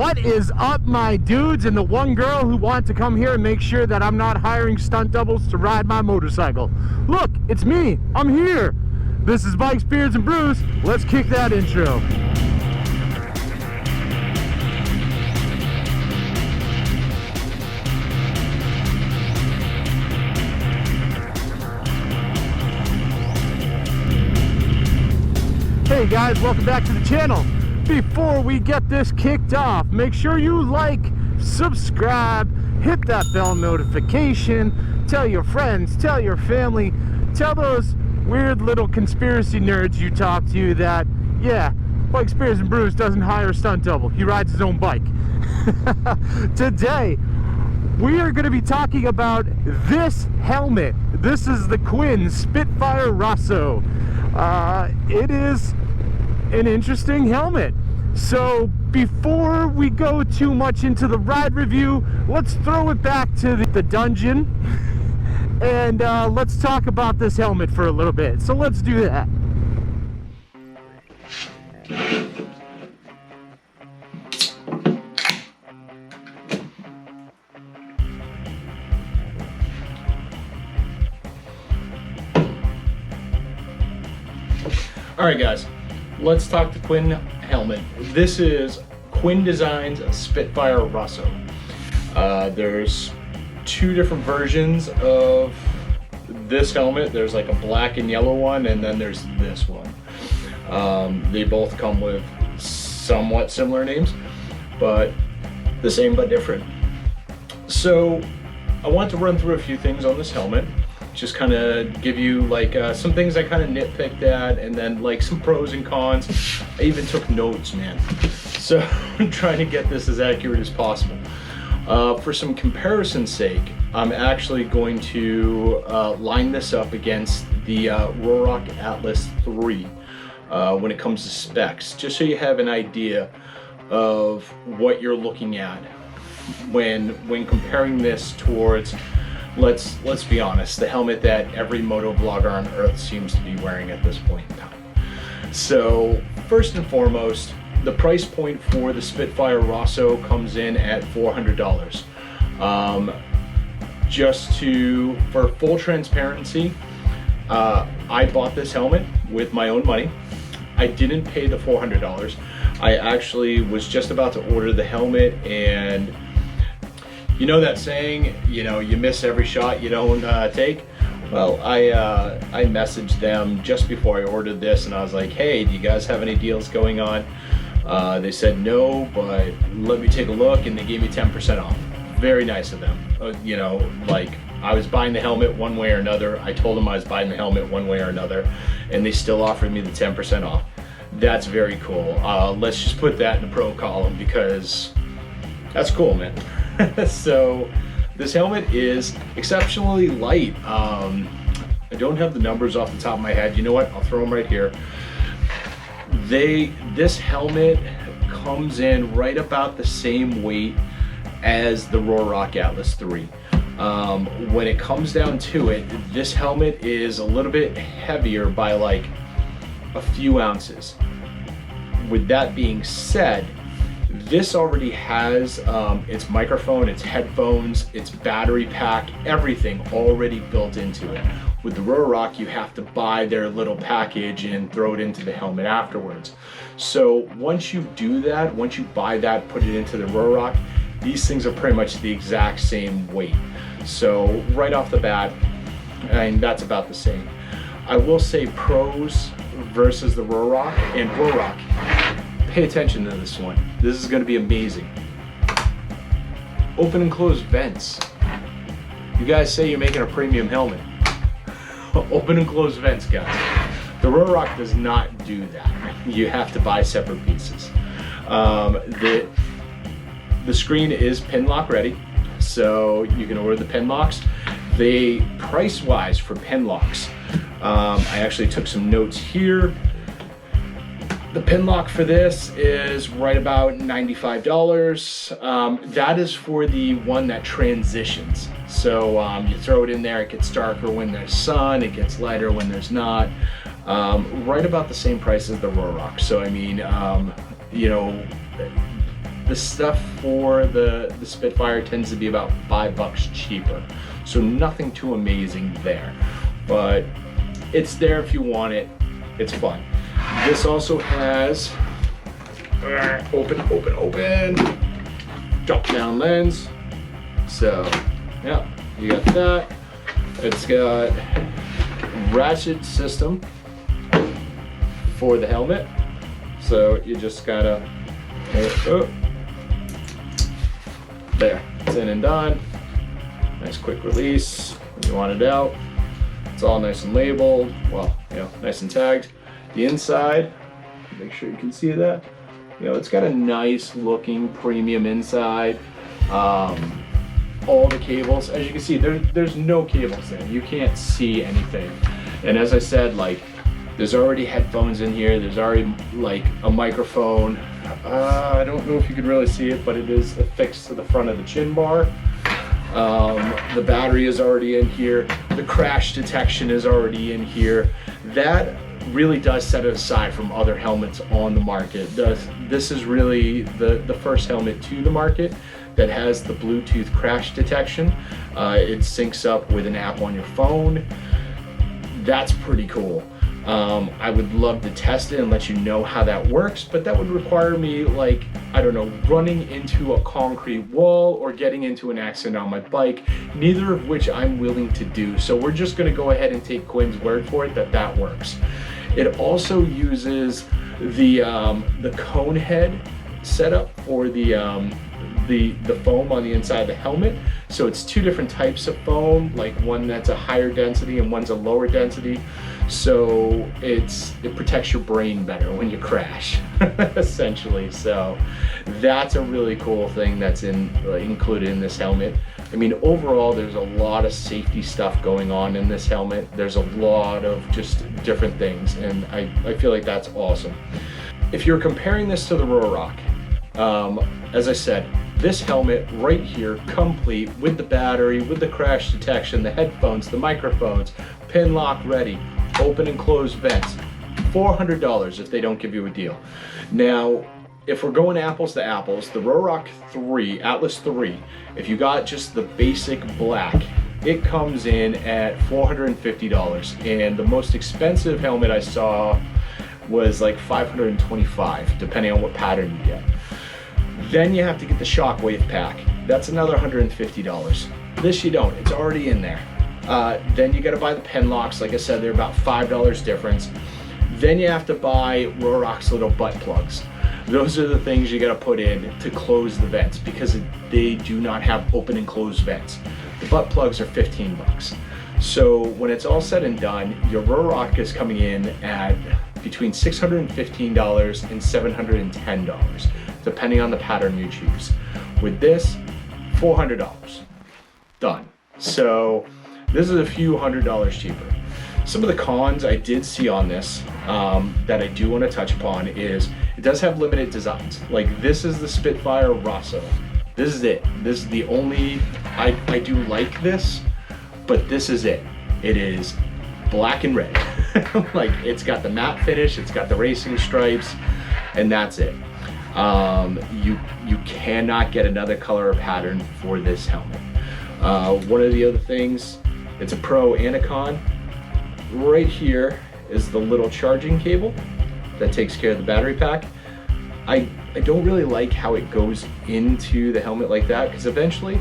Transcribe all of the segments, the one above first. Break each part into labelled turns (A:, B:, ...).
A: What is up, my dudes and the one girl who want to come here and make sure that I'm not hiring stunt doubles to ride my motorcycle? Look, it's me. I'm here. This is Bikes, Beards, and Brews. Let's kick that intro. Hey guys, welcome back to the channel. Before we get this kicked off, make sure you like, subscribe, hit that bell notification, tell your friends, tell your family, tell those weird little conspiracy nerds you talk to that, yeah, Bikes, Beards, and Brews doesn't hire a stunt double. He rides his own bike. Today, we are going to be talking about this helmet. This is the Quin Spitfire Rosso. It is an interesting helmet. So before we go too much into the ride review, let's throw it back to the dungeon and let's talk about this helmet for a little bit. So let's do that.
B: Alright guys, let's talk the Quin helmet. This is Quin Design's Spitfire Rosso. There's two different versions of this helmet. There's like a black and yellow one, and then there's this one. They both come with somewhat similar names, but the same but different. So I want to run through a few things on this helmet. Just kind of give you like some things I kind of nitpicked at, and then like some pros and cons. I even took notes, man. So I'm trying to get this as accurate as possible. For some comparison's sake, I'm actually going to line this up against the Ruroc Atlas 3 when it comes to specs, just so you have an idea of what you're looking at when comparing this towards, let's be honest, the helmet that every moto vlogger on earth seems to be wearing at this point in time. So first and foremost, the price point for the Spitfire Rosso comes in at $400. For full transparency, I bought this helmet with my own money. I didn't pay the $400. I actually was just about to order the helmet, and you know that saying, you know, you miss every shot you don't take? Well, I messaged them just before I ordered this, and I was like, hey, do you guys have any deals going on? They said no, but let me take a look, and they gave me 10% off. Very nice of them. You know, like, I was buying the helmet one way or another. I told them I was buying the helmet one way or another, and they still offered me the 10% off. That's very cool. Let's just put that in the pro column, because that's cool, man. So this helmet is exceptionally light. I don't have the numbers off the top of my head. You know what? I'll throw them right here. This helmet comes in right about the same weight as the Ruroc Atlas 3. When it comes down to it, this helmet is a little bit heavier by like a few ounces. With that being said, this already has its microphone, its headphones, its battery pack, everything already built into it. With the Ruroc, you have to buy their little package and throw it into the helmet afterwards. So once you do that, once you buy that, put it into the Ruroc, these things are pretty much the exact same weight. So right off the bat, and that's about the same. I will say pros versus the Ruroc, and Ruroc, pay attention to this one. This is going to be amazing. Open and closed vents. You guys say you're making a premium helmet. Open and closed vents, guys. The Ruroc does not do that. You have to buy separate pieces. The screen is pin lock ready, so you can order the pin locks. The price-wise for pin locks, I actually took some notes here. The pin lock for this is right about $95. That is for the one that transitions. So you throw it in there, it gets darker when there's sun, it gets lighter when there's not. Right about the same price as the Ruroc. So I mean, you know, the stuff for the Spitfire tends to be about $5 cheaper. So nothing too amazing there, but it's there if you want it. It's fun. This also has open, drop down lens. So yeah, you got that. It's got ratchet system for the helmet. So you just gotta, there, it's in and done. Nice quick release when you want it out. It's all nice and labeled, well, nice and tagged. The inside, make sure you can see that. It's got a nice looking premium inside. All the cables, as you can see, there's no cables in. You can't see anything. And as I said, like, there's already headphones in here. There's already like a microphone. I don't know if you can really see it, but it is affixed to the front of the chin bar. The battery is already in here. The crash detection is already in here. That really does set it aside from other helmets on the market. This is really the first helmet to the market that has the Bluetooth crash detection. It syncs up with an app on your phone. That's pretty cool. I would love to test it and let you know how that works, but that would require me, like, I don't know, running into a concrete wall or getting into an accident on my bike, neither of which I'm willing to do. So we're just gonna go ahead and take Quin's word for it that works. It also uses the cone head setup for the foam on the inside of the helmet. So it's two different types of foam, like one that's a higher density and one's a lower density. So it protects your brain better when you crash, essentially. So that's a really cool thing that's included in this helmet. I mean, overall, there's a lot of safety stuff going on in this helmet. There's a lot of just different things, and I feel like that's awesome. If you're comparing this to the Ruroc, as I said, this helmet right here, complete with the battery, with the crash detection, the headphones, the microphones, pin lock ready, open and close vents, $400 if they don't give you a deal. Now, if we're going apples to apples, the Ruroc 3, Atlas 3, if you got just the basic black, it comes in at $450. And the most expensive helmet I saw was like $525, depending on what pattern you get. Then you have to get the shockwave pack. That's another $150. This you don't, it's already in there. Then you gotta buy the pen locks. Like I said, they're about $5 difference. Then you have to buy Ruroc's little butt plugs. Those are the things you gotta put in to close the vents because they do not have open and closed vents. The butt plugs are 15 bucks. So when it's all said and done, your Ruroc is coming in at between $615 and $710, depending on the pattern you choose. With this, $400, done. So this is a few $100s cheaper. Some of the cons I did see on this that I do want to touch upon is it does have limited designs. Like this is the Spitfire Rosso. This is it. This is the only, I do like this, but this is it. It is black and red. Like it's got the matte finish, it's got the racing stripes, and that's it. You cannot get another color or pattern for this helmet. One of the other things, it's a Pro and a Con. Right here is the little charging cable that takes care of the battery pack. I don't really like how it goes into the helmet like that, because eventually,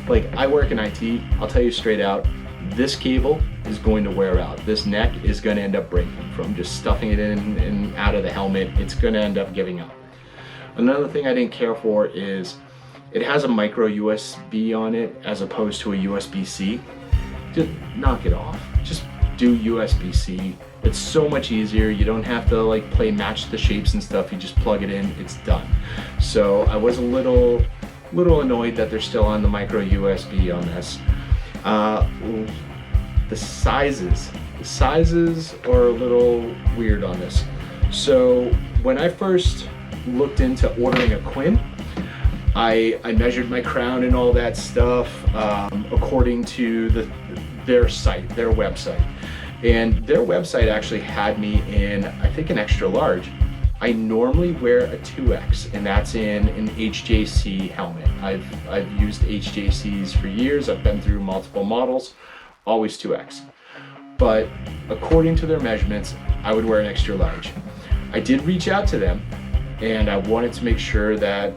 B: like I work in IT, I'll tell you straight out, this cable is going to wear out. This neck is going to end up breaking from just stuffing it in and out of the helmet. It's going to end up giving up. Another thing I didn't care for is it has a micro USB on it as opposed to a USB-C. Just knock it off. Just do USB-C. It's so much easier. You don't have to like match the shapes and stuff. You just plug it in, it's done. So I was a little annoyed that they're still on the micro USB on this. The sizes are a little weird on this. So when I first looked into ordering a Quin, I measured my crown and all that stuff according to their website. And their website actually had me in, I think, an extra large. I normally wear a 2X, and that's in an HJC helmet. I've used HJCs for years. I've been through multiple models, always 2X. But according to their measurements, I would wear an extra large. I did reach out to them, and I wanted to make sure that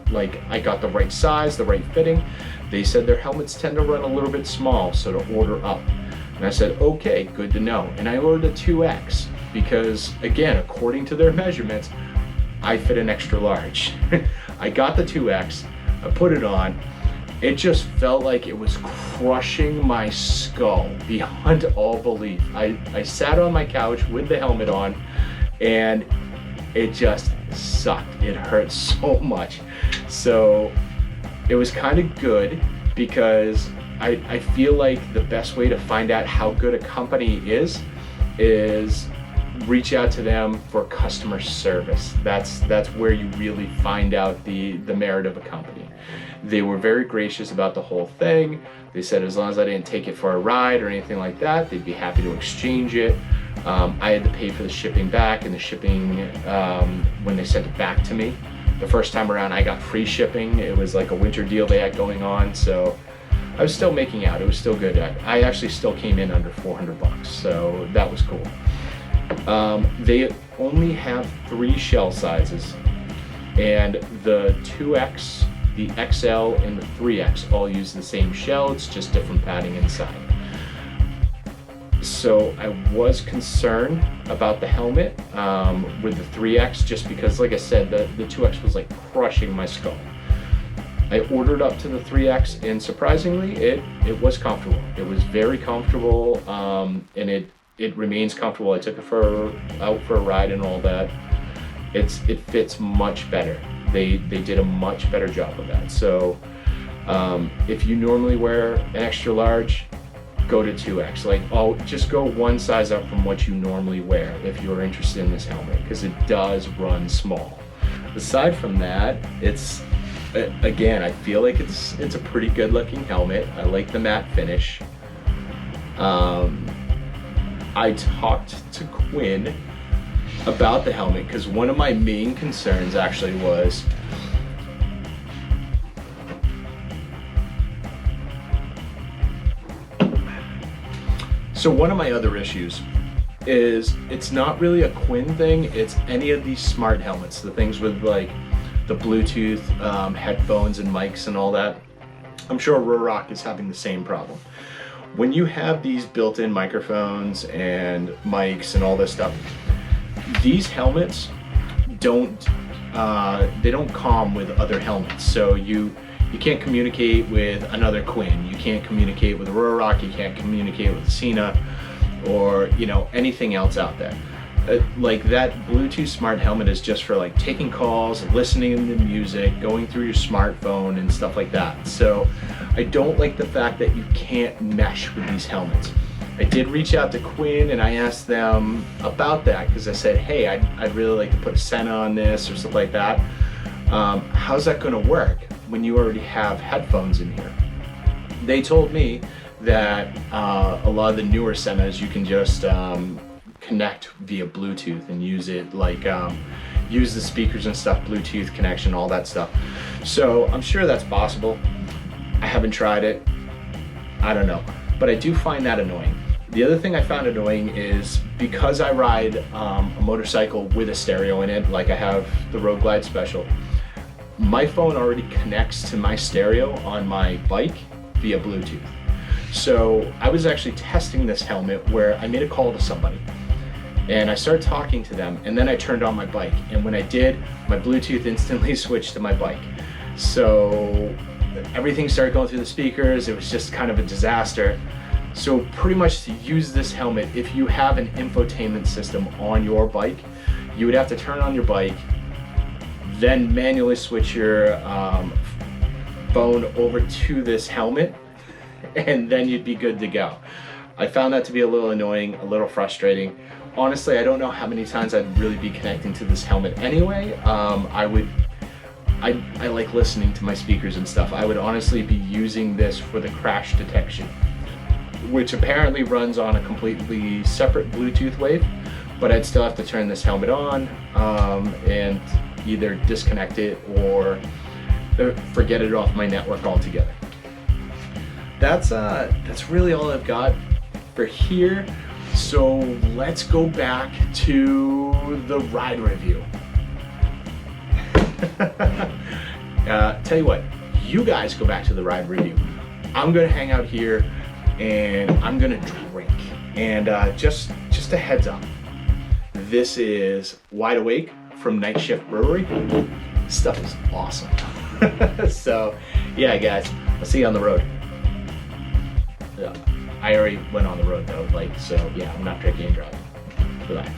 B: I got the right size, the right fitting. They said their helmets tend to run a little bit small, so to order up. And I said, okay, good to know. And I ordered a 2X because, again, according to their measurements, I fit an extra large. I got the 2X, I put it on. It just felt like it was crushing my skull beyond all belief. I sat on my couch with the helmet on, and it just sucked. It hurt so much. So it was kind of good because I feel like the best way to find out how good a company is reach out to them for customer service. That's where you really find out the merit of a company. They were very gracious about the whole thing. They said as long as I didn't take it for a ride or anything like that, they'd be happy to exchange it. I had to pay for the shipping back, and the shipping, when they sent it back to me, the first time around I got free shipping. It was like a winter deal they had going on, so I was still making out. It was still good. I actually still came in under $400, so that was cool. They only have 3 shell sizes, and the 2X, the XL, and the 3X all use the same shell. It's just different padding inside. So I was concerned about the helmet with the 3X, just because, like I said, the 2X was crushing my skull. I ordered up to the 3X, and surprisingly, it was comfortable. It was very comfortable, and it remains comfortable. I took it out for a ride and all that. It fits much better. They did a much better job of that. So if you normally wear an extra large, go to 2X. Just go one size up from what you normally wear if you're interested in this helmet, because it does run small. Aside from that, it's, again, I feel like it's a pretty good looking helmet. I like the matte finish. I talked to Quin about the helmet because one of my main concerns actually was one of my other issues is it's not really a Quin thing, it's any of these smart helmets, the things with the Bluetooth headphones and mics and all that. I'm sure Ruroc is having the same problem. When you have these built-in microphones and mics and all this stuff, these helmets don't comm with other helmets. So you can't communicate with another Quin, you can't communicate with Ruroc, you can't communicate with Cena, or anything else out there. That Bluetooth smart helmet is just for taking calls, listening to music, going through your smartphone and stuff like that. So I don't like the fact that you can't mesh with these helmets. I did reach out to Quin and I asked them about that because I said, hey, I'd really like to put a Sena on this or something like that. How's that going to work when you already have headphones in here? They told me that a lot of the newer Senas you can just connect via Bluetooth and use it use the speakers and stuff, Bluetooth connection, all that stuff. So I'm sure that's possible. I haven't tried it. I don't know, but I do find that annoying. The other thing I found annoying is because I ride a motorcycle with a stereo in it, like I have the Road Glide Special, my phone already connects to my stereo on my bike via Bluetooth. So I was actually testing this helmet where I made a call to somebody and I started talking to them, and then I turned on my bike, and when I did, my Bluetooth instantly switched to my bike. So everything started going through the speakers. It was just kind of a disaster. So pretty much to use this helmet, if you have an infotainment system on your bike, you would have to turn on your bike, then manually switch your phone over to this helmet, and then you'd be good to go. I found that to be a little annoying, a little frustrating. Honestly, I don't know how many times I'd really be connecting to this helmet anyway. I like listening to my speakers and stuff. I would honestly be using this for the crash detection, which apparently runs on a completely separate Bluetooth wave, but I'd still have to turn this helmet on and either disconnect it or forget it off my network altogether. That's really all I've got for here. So let's go back to the ride review. Tell you what, you guys go back to the ride review. I'm gonna hang out here and I'm gonna drink. And just a heads up, this is Wide Awake from Night Shift Brewery. This stuff is awesome. So yeah, guys, I'll see you on the road. I already went on the road though, so yeah, I'm not drinking and driving. Relax.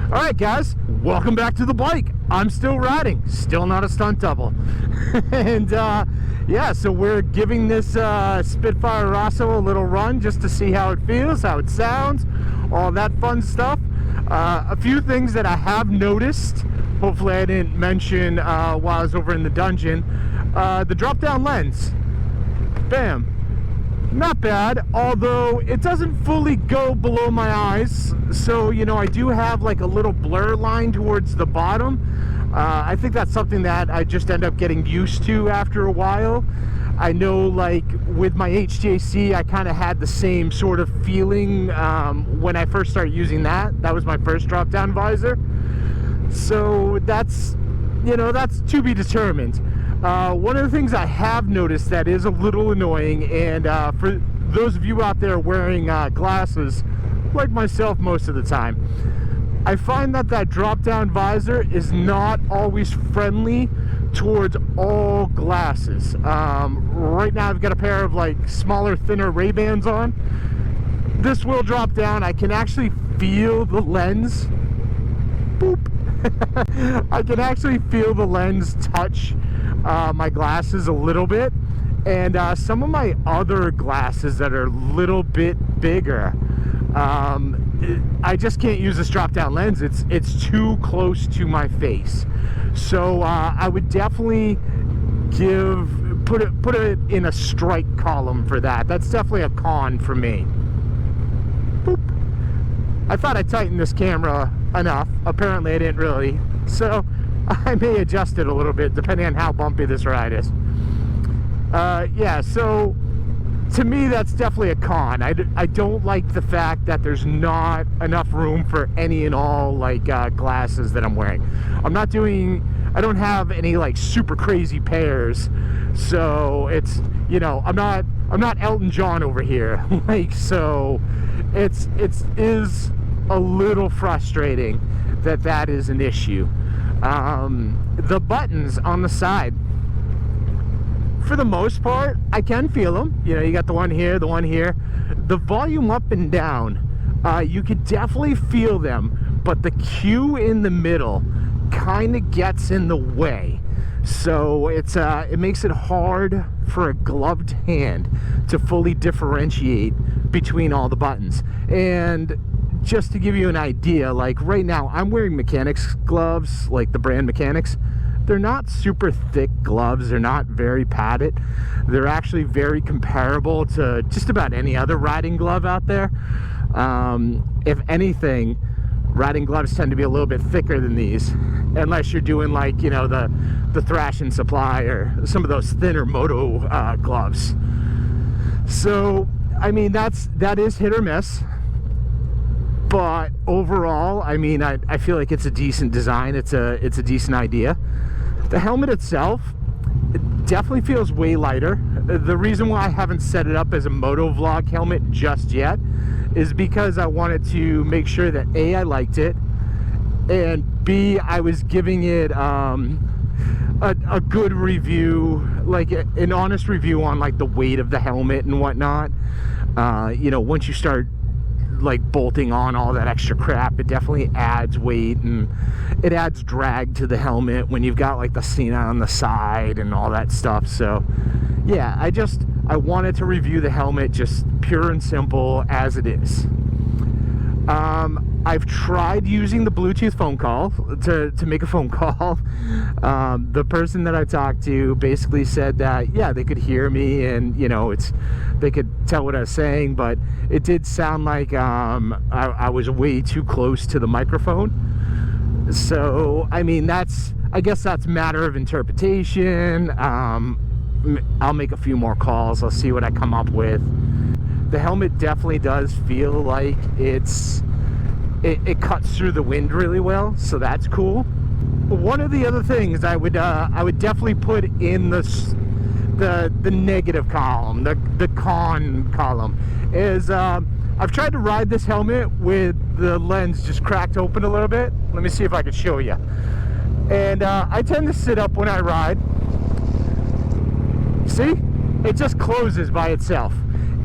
A: All right, guys, welcome back to the bike. I'm still riding, still not a stunt double. And yeah, so we're giving this Spitfire Rosso a little run just to see how it feels, how it sounds, all that fun stuff. A few things that I have noticed, hopefully I didn't mention while I was over in the dungeon. The drop down lens, bam, not bad, although it doesn't fully go below my eyes, so you know, I do have like a little blur line towards the bottom. I think that's something that I just end up getting used to after a while. I know, like with my HTAC, I kind of had the same sort of feeling when I first started using that. That was my first drop down visor, so that's, you know, that's to be determined. One of the things I have noticed that is a little annoying, and for those of you out there wearing glasses, like myself most of the time, I find that drop-down visor is not always friendly towards all glasses. Right now I've got a pair of like smaller, thinner Ray-Bans on. This will drop down. I can actually feel the lens. Boop. I can actually feel the lens touch my glasses a little bit, and some of my other glasses that are a little bit bigger, I just can't use this drop down lens. It's too close to my face. So I would definitely put it in a strike column for that. That's definitely a con for me. Boop. I thought I tightened this camera enough. Apparently I didn't really. So I may adjust it a little bit depending on how bumpy this ride is. Yeah, so to me that's definitely a con. I don't like the fact that there's not enough room for any and all like glasses that I'm wearing. I don't have any like super crazy pairs, so it's, you know, I'm not Elton John over here. Like, so it is a little frustrating that is an issue. The buttons on the side, for the most part, I can feel them. You know, you got the one here, the one here. The volume up and down, you could definitely feel them, but the cue in the middle kind of gets in the way. So it makes it hard for a gloved hand to fully differentiate between all the buttons. And just to give you an idea, like right now I'm wearing mechanics gloves, like the brand Mechanics. They're not super thick gloves, they're not very padded. They're actually very comparable to just about any other riding glove out there. If anything, riding gloves tend to be a little bit thicker than these, unless you're doing like, you know, the Thrash and Supply or some of those thinner moto gloves. So I mean, that is hit or miss, but overall, I mean, I feel like it's a decent design. It's a decent idea. The helmet itself, it definitely feels way lighter. The reason why I haven't set it up as a moto vlog helmet just yet is because I wanted to make sure that A, I liked it, and B, I was giving it a good review, like an honest review on like the weight of the helmet and whatnot. You know, once you start like bolting on all that extra crap, it definitely adds weight and it adds drag to the helmet when you've got like the Cena on the side and all that stuff. So yeah, I wanted to review the helmet just pure and simple as it is. I've tried using the Bluetooth phone call to make a phone call. The person that I talked to basically said that, yeah, they could hear me, and you know, they could tell what I was saying, but it did sound like I was way too close to the microphone. So I mean, I guess that's a matter of interpretation. I'll make a few more calls. I'll see what I come up with. The helmet definitely does feel like it cuts through the wind really well, so that's cool. One of the other things I would definitely put in the negative column, the con column, is I've tried to ride this helmet with the lens just cracked open a little bit. Let me see if I can show you. And I tend to sit up when I ride. See? It just closes by itself.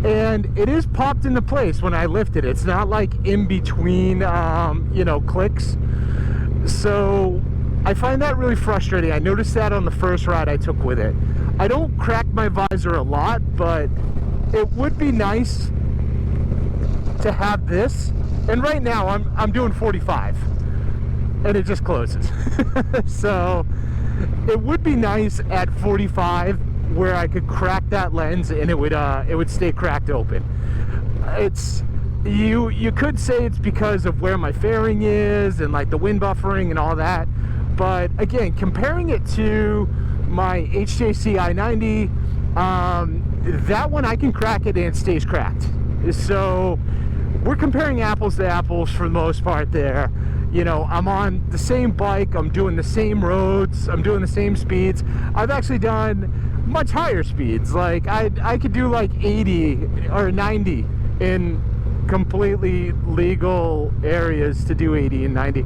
A: And it is popped into place when I lift it. It's not like in between, you know, clicks. So I find that really frustrating. I noticed that on the first ride I took with it. I don't crack my visor a lot, but it would be nice to have this. And right now I'm doing 45 and it just closes. So it would be nice at 45 where I could crack that lens and it would stay cracked open. It's you could say it's because of where my fairing is and like the wind buffering and all that, but again, comparing it to my HJC i90, that one I can crack it and it stays cracked. So we're comparing apples to apples for the most part there. You know, I'm on the same bike, I'm doing the same roads, I'm doing the same speeds. I've actually done much higher speeds. Like I could do like 80 or 90 in completely legal areas to do 80 and 90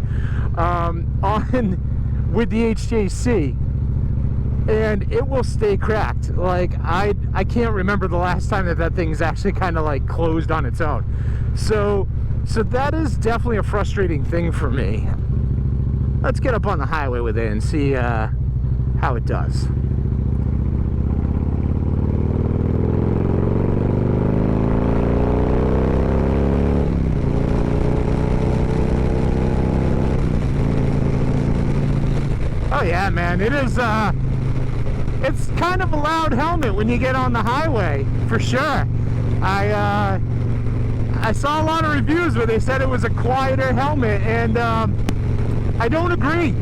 A: on with the HJC, and it will stay cracked. Like I can't remember the last time that thing's actually kind of like closed on its own. So that is definitely a frustrating thing for me. Let's get up on the highway with it and see how it does. Oh yeah, man, it is, it's kind of a loud helmet when you get on the highway, for sure. I saw a lot of reviews where they said it was a quieter helmet, and I don't agree.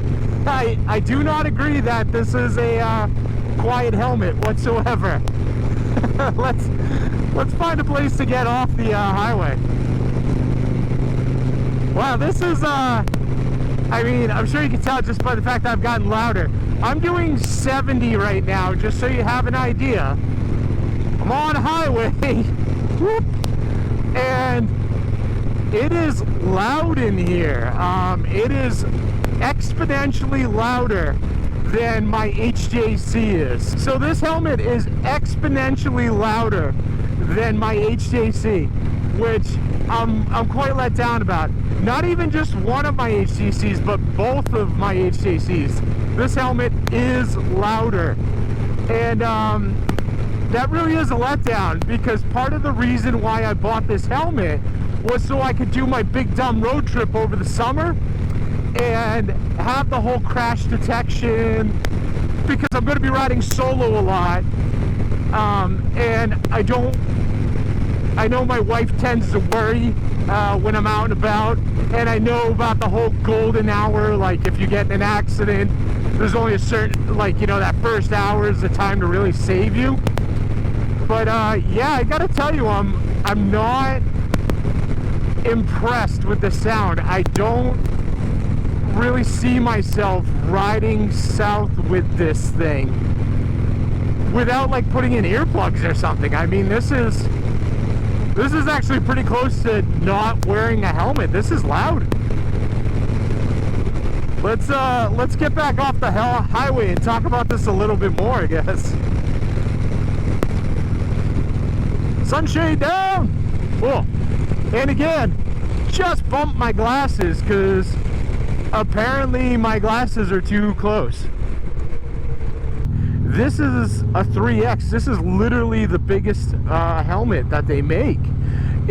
A: I do not agree that this is a quiet helmet whatsoever. Let's find a place to get off the highway. Wow, this is I mean, I'm sure you can tell just by the fact that I've gotten louder. I'm doing 70 right now, just so you have an idea. I'm on a highway, whoop, and it is loud in here. It is exponentially louder than my HJC is. So this helmet is exponentially louder than my HJC, which I'm quite let down about. Not even just one of my HJCs, but both of my HJCs. This helmet is louder. And that really is a letdown, because part of the reason why I bought this helmet was so I could do my big dumb road trip over the summer and have the whole crash detection, because I'm going to be riding solo a lot. And I know my wife tends to worry when I'm out and about, and I know about the whole golden hour. Like, if you get in an accident, there's only a certain, like, you know, that first hour is the time to really save you. But yeah, I gotta tell you, I'm not impressed with the sound. I don't really see myself riding south with this thing without like putting in earplugs or something. I mean, this is actually pretty close to not wearing a helmet. This is loud. Let's get back off the highway and talk about this a little bit more, I guess. Sunshade down. Cool. And again, just bumped my glasses because apparently my glasses are too close. This is a 3X. This is literally the biggest helmet that they make.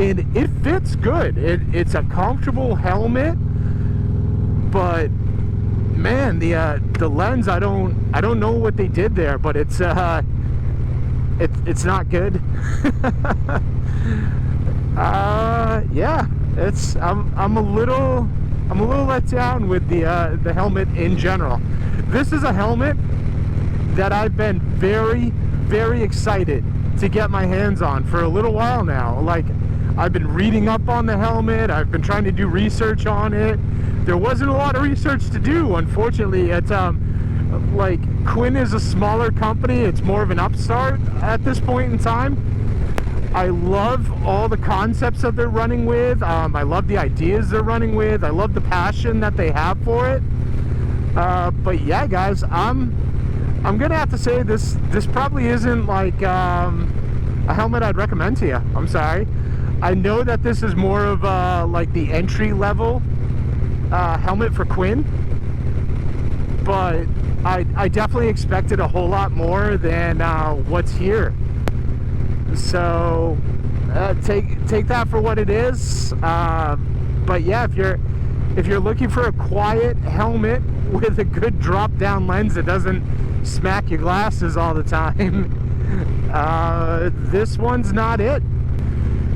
A: and it fits good. It's a comfortable helmet, but man, the lens, I don't know what they did there, but it's not good. Yeah, I'm a little let down with the helmet in general. This is a helmet that I've been very, very excited to get my hands on for a little while now. Like, I've been reading up on the helmet, I've been trying to do research on it. There wasn't a lot of research to do, unfortunately. It's like, Quin is a smaller company, it's more of an upstart at this point in time. I love all the concepts that they're running with. I love the ideas they're running with. I love the passion that they have for it. But yeah, guys, I'm gonna have to say this probably isn't like a helmet I'd recommend to you. I'm sorry. I know that this is more of like the entry level helmet for Quin, but I definitely expected a whole lot more than what's here. So take that for what it is. But yeah, if you're looking for a quiet helmet with a good drop down lens that doesn't smack your glasses all the time, this one's not it.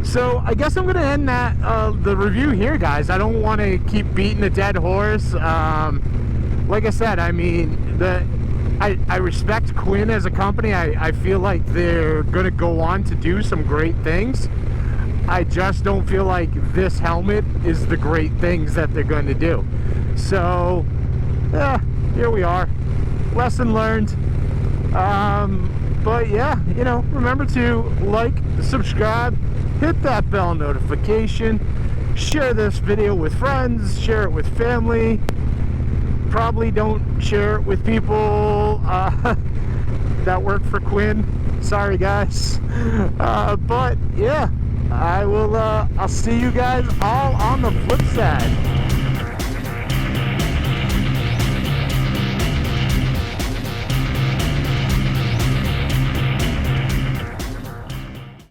A: So I guess I'm gonna end that the review here, guys. I don't want to keep beating a dead horse. Like I said, I mean, I respect Quin as a company. I feel like they're gonna go on to do some great things. I just don't feel like this helmet is the great things that they're going to do. So here we are, lesson learned. But yeah, you know, remember to like, subscribe, hit that bell notification, share this video with friends, share it with family. Probably don't share it with people that work for Quin. Sorry, guys. But yeah, I'll see you guys all on the flip side.